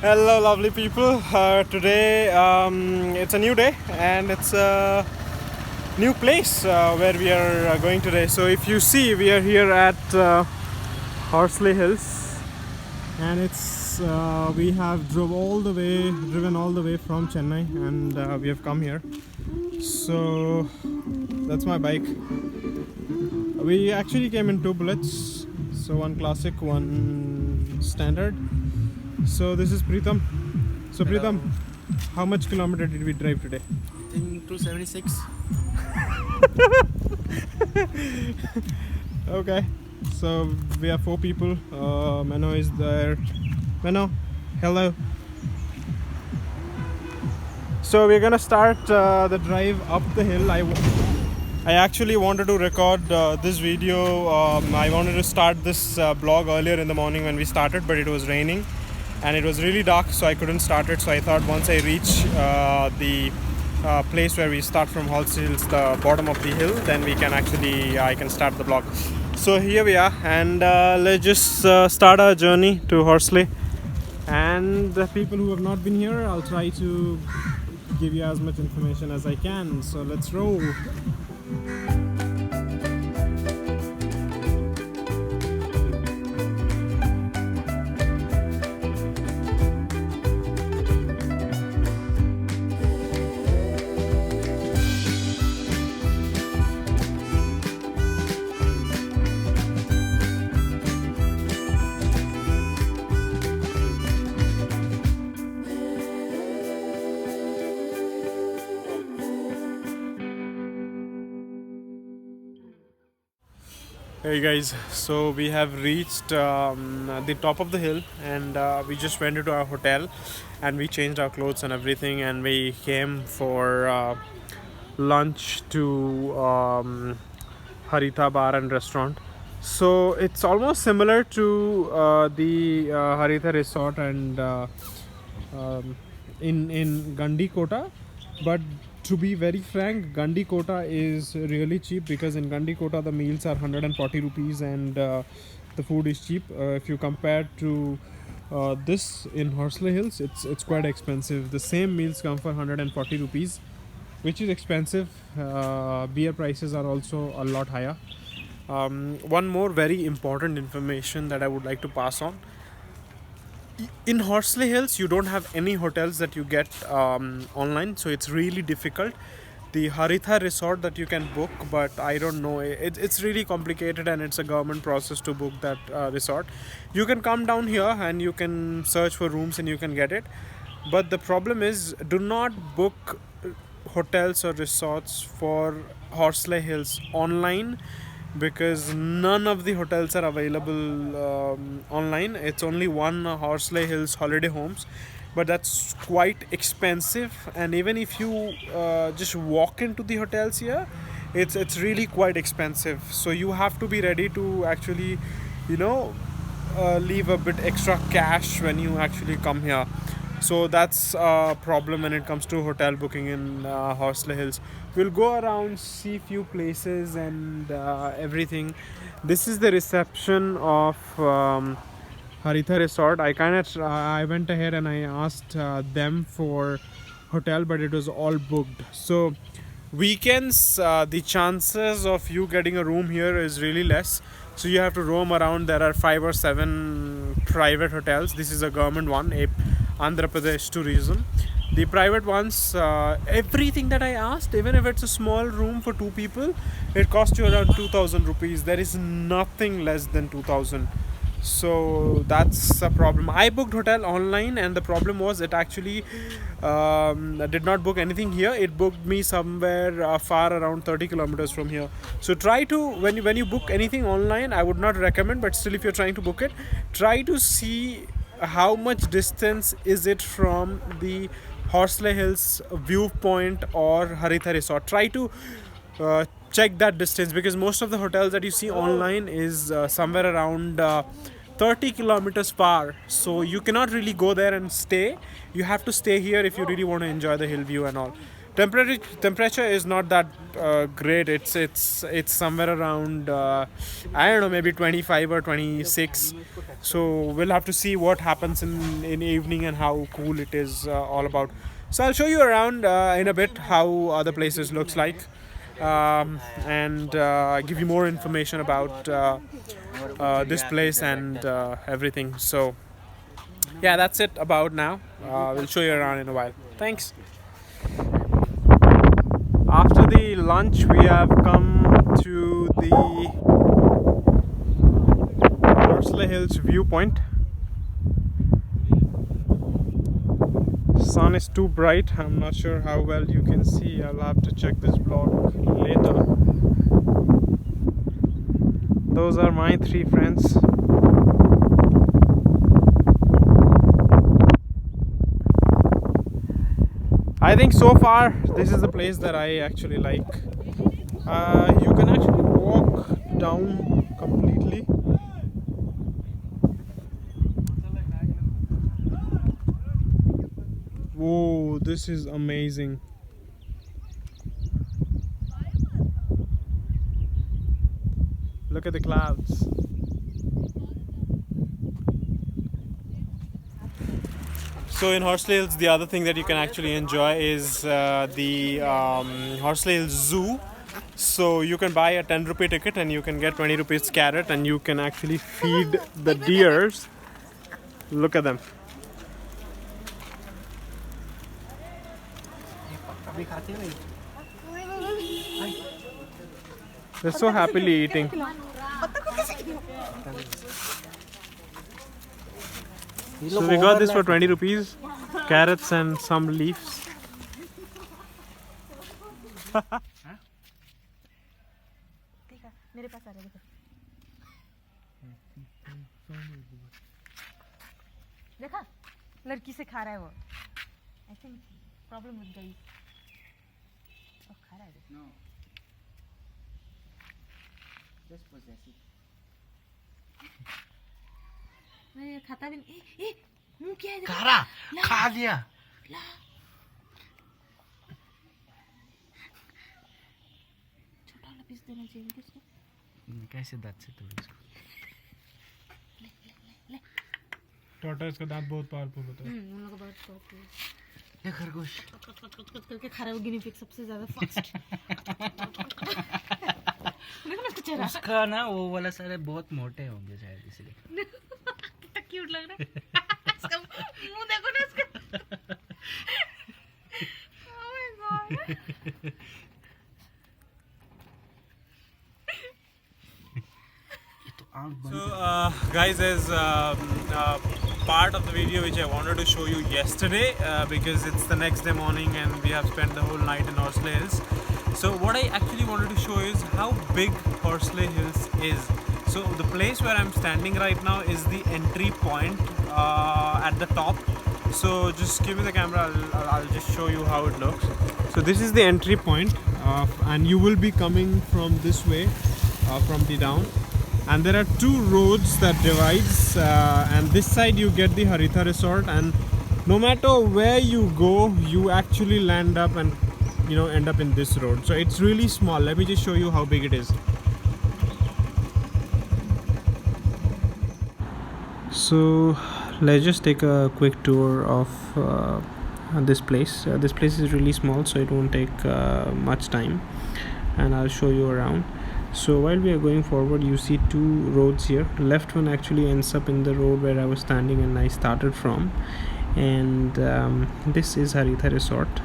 Hello, lovely people. Today it's a new day and it's a new place where we are going today. So, if you see, we are here at Horsley Hills, and it's we have driven all the way from Chennai, and we have come here. So, that's my bike. We actually came in two bullets, so one classic, one standard. So this is Preetham. So Preetham, how much kilometer did we drive today? I think 276. Okay. So we have four people. Mano is there. Mano, hello. So we're gonna start the drive up the hill. I actually wanted to record this video. I wanted to start this blog earlier in the morning when we started, but it was raining and it was really dark, so I couldn't start it. So I thought once I reach the place where we start from Horsley Hills, the bottom of the hill, then I can start the blog. So here we are, and let's just start our journey to Horsley. And the people who have not been here, I'll try to give you as much information as I can. So let's roll. Hey guys, so we have reached the top of the hill, and we just went into our hotel and we changed our clothes and everything, and we came for lunch to Haritha Bar and Restaurant. So it's almost similar to the Haritha Resort and in Gandikota, but to be very frank, Gandikota is really cheap, because in Gandikota the meals are 140 rupees and the food is cheap. If you compare to this in Horsley Hills, it's quite expensive. The same meals come for 140 rupees, which is expensive. Beer prices are also a lot higher. One more very important information that I would like to pass on: in Horsley Hills, you don't have any hotels that you get online, so it's really difficult. The Haritha Resort that you can book, but I don't know, it's really complicated and it's a government process to book that resort. You can come down here and you can search for rooms and you can get it, but the problem is, do not book hotels or resorts for Horsley Hills online, because none of the hotels are available online. It's only one Horsley Hills Holiday Homes, but that's quite expensive. And even if you just walk into the hotels here, it's really quite expensive. So you have to be ready to actually, you know, leave a bit extra cash when you actually come here. So that's a problem when it comes to hotel booking in Horsley Hills. We'll go around, see few places and everything. This is the reception of Haritha Resort. I went ahead and I asked them for hotel, but it was all booked. So weekends, the chances of you getting a room here is really less. So you have to roam around. There are 5 or 7 private hotels. This is a government one, Andhra Pradesh tourism. The private ones, everything that I asked, even if it's a small room for 2 people, it costs you around 2000 rupees. There is nothing less than 2000. So that's a problem. I booked hotel online, and the problem was it actually did not book anything here. It booked me somewhere far around 30 kilometers from here. So try to, when you book anything online, I would not recommend, but still if you're trying to book it, try to see how much distance is it from the Horsley Hills viewpoint or Haritha Resort. Try to check that distance, because most of the hotels that you see online is somewhere around 30 kilometers far. So you cannot really go there and stay. You have to stay here if you really want to enjoy the hill view and all. Temperature is not that great. It's somewhere around I don't know, maybe 25 or 26. So we'll have to see what happens in evening and how cool it is all about. So I'll show you around in a bit how other places looks like, and give you more information about this place and everything. So yeah, that's it about now. We'll show you around in a while. Thanks. After the lunch, we have come to the Horsley Hills viewpoint. Sun is too bright. I'm not sure how well you can see. I'll have to check this vlog later. Those are my three friends. I think so far this is the place that I actually like. You can actually walk down completely. Whoa, this is amazing. Look at the clouds. So in Horsley Hills, the other thing that you can actually enjoy is the Horsley Hills Zoo. So you can buy a 10 rupee ticket and you can get 20 rupees carrot and you can actually feed the deers. Look at them. They're so happily eating. So we got this for 20 rupees, carrots and some leaves. देखा लड़की से खा रहा है वो I think problem with गई अब खा रहा है नो जस्ट पोजेसिव नहीं खाता भी नहीं ए मुंह क्या है खा रहा खा लिया छोटा वाला पीस देना चाहिए किसको कैसे दांत से तोड़ इसको टॉर्टोइस का दांत बहुत पावरफुल होता है। उन लोगों का बहुत पावरफुल है। ये खरगोश कट करके खा रहा है वो गिनी पिग सबसे ज्यादा फास्ट देखो ना उसका चेहरा उसका ना वो वाला सारे बहुत मोटे होंगे शायद इसलिए कितना क्यूट लग रहा है इसका मुंह देखो ना इसका oh my God So guys, there's part of the video which I wanted to show you yesterday because it's the next day morning and we have spent the whole night in Horsley Hills. So what I actually wanted to show is how big Horsley Hills is. So the place where I'm standing right now is the entry point at the top. So just give me the camera, I'll just show you how it looks. So this is the entry point and you will be coming from this way from the down. And there are two roads that divides and this side you get the Haritha Resort, and no matter where you go you actually land up and end up in this road. So it's really small. Let me just show you how big it is. So let's just take a quick tour of this place. This place is really small, so it won't take much time, and I'll show you around. So while we are going forward, you see two roads here. Left one actually ends up in the road where I was standing and I started from, and this is Haritha Resort.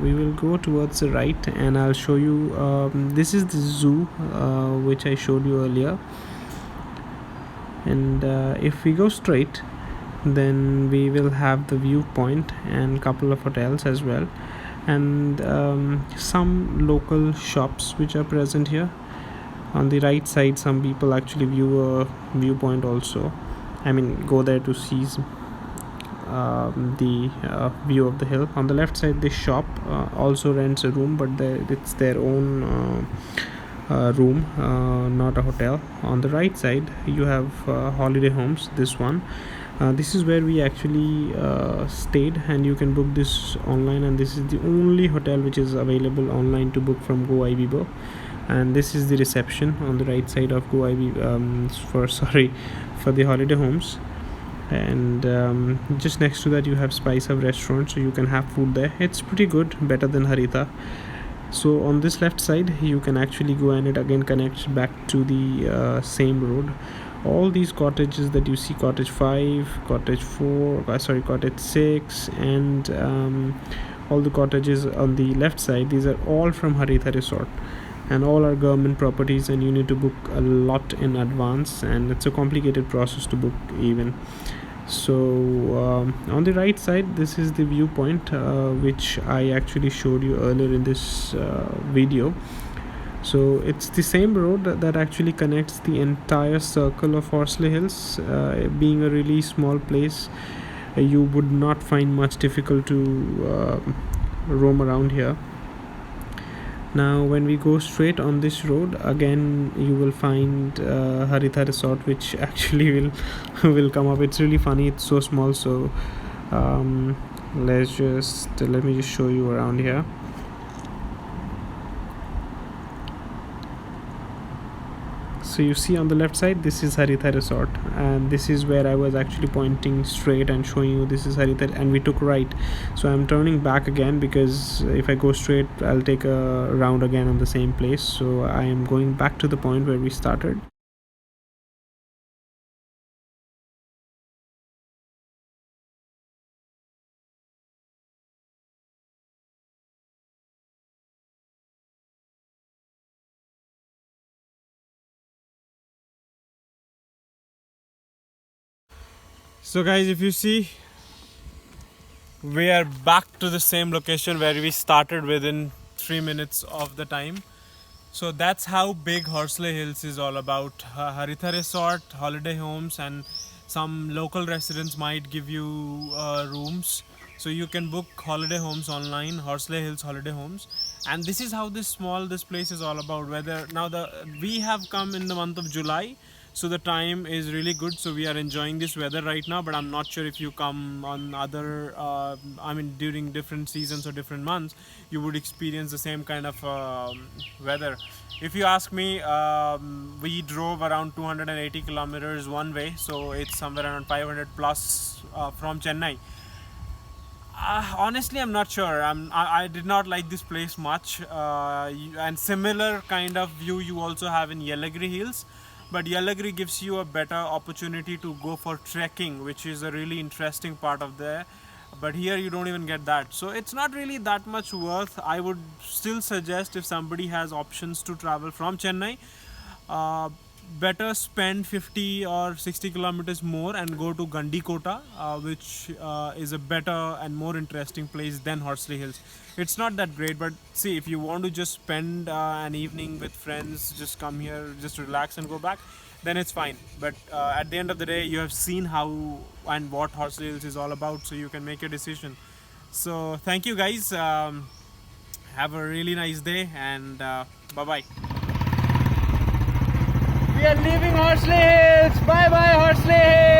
We will go towards the right and I'll show you this is the zoo which I showed you earlier, and if we go straight then we will have the viewpoint and couple of hotels as well, and some local shops which are present here. On the right side some people actually view a viewpoint also, I mean go there to see the view of the hill. On the left side this shop also rents a room, but it's their own room, not a hotel. On the right side you have holiday homes, this one, This is where we actually stayed, and you can book this online, and this is the only hotel which is available online to book from Go Ibibo. And this is the reception on the right side of Go Ibibo, for the holiday homes. And just next to that you have Spice Up restaurant, so you can have food there. It's pretty good, better than Harita. So on this left side you can actually go, and it again connects back to the same road. All these cottages that you see, cottage 5, cottage 4, cottage 6, and all the cottages on the left side, these are all from Harita Resort, and all are government properties, and you need to book a lot in advance, and it's a complicated process to book even. So on the right side, this is the viewpoint which I actually showed you earlier in this video. So it's the same road that actually connects the entire circle of Horsley Hills. Being a really small place, you would not find much difficult to roam around here. Now when we go straight on this road, again you will find Harita Resort, which actually will come up. It's really funny, it's so small. So let me just show you around here. So you see on the left side, this is Harita Resort, and this is where I was actually pointing straight and showing you this is Harita, and we took right. So I'm turning back again, because if I go straight I'll take a round again on the same place. So I am going back to the point where we started. So guys, if you see, we are back to the same location where we started within 3 minutes of the time. So that's how big Horsley Hills is all about. Harita Resort, holiday homes, and some local residents might give you rooms. So you can book holiday homes online, Horsley Hills holiday homes. And this is how this place is all about. We have come in the month of July, so the time is really good. So we are enjoying this weather right now, but I'm not sure if you come on other during different seasons or different months, you would experience the same kind of weather. If you ask me, we drove around 280 kilometers one way, so it's somewhere around 500 plus from Chennai. Honestly, I'm not sure. I did not like this place much, and similar kind of view you also have in Yellagiri Hills, but Yellagiri gives you a better opportunity to go for trekking, which is a really interesting part of there. But here you don't even get that, so it's not really that much worth. I would still suggest, if somebody has options to travel from Chennai, better spend 50 or 60 kilometers more and go to Gandikota, which is a better and more interesting place than Horsley Hills. It's not that great, but see, if you want to just spend an evening with friends, just come here, just relax and go back, then it's fine. But at the end of the day, you have seen how and what Horsley Hills is all about, so you can make a decision. So thank you guys, have a really nice day, and bye bye. We are leaving Horsley Hills. Bye bye Horsley Hills.